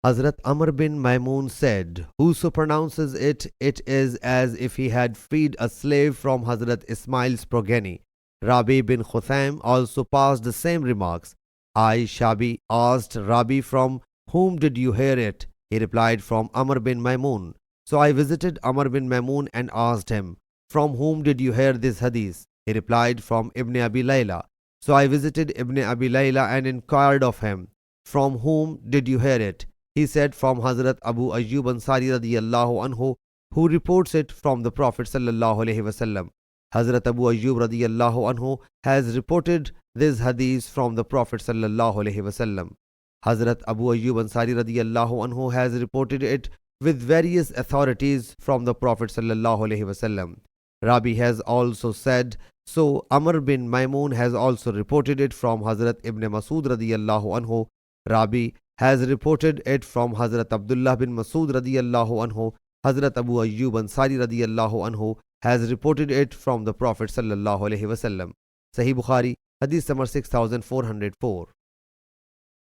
Hazrat Amr bin Maimun said, "Whoso pronounces it, it is as if he had freed a slave from Hazrat Ismail's progeny." Rabi bin Khuthaim also passed the same remarks. I, Shabi, asked Rabi, "From whom did you hear it?" He replied, "From Amr bin Maimun." So I visited Amr bin Maimun and asked him, "From whom did you hear this hadith?" He replied, "From Ibn Abi Layla." So I visited Ibn Abi Layla and inquired of him, "From whom did you hear it?" He said, "From Hazrat Abu Ayyub Ansari radiyallahu anhu, who reports it from the Prophet sallallahu alaihi wasallam." Hazrat Abu Ayyub radiyallahu anhu has reported this hadith from the Prophet sallallahu alaihi wasallam. Hazrat Abu Ayyub Ansari radiyallahu anhu has reported it with various authorities from the Prophet sallallahu alaihi wasallam. Rabi has also said, so Amr bin Maimun has also reported it from Hazrat Ibn Masud radiyallahu anhu. Rabi has reported it from Hazrat Abdullah bin Masud radiyallahu anhu. Hazrat Abu Ayyub Ansari radiyallahu anhu has reported it from the Prophet sallallahu alaihi wasallam. Sahih Bukhari, Hadith number 6404.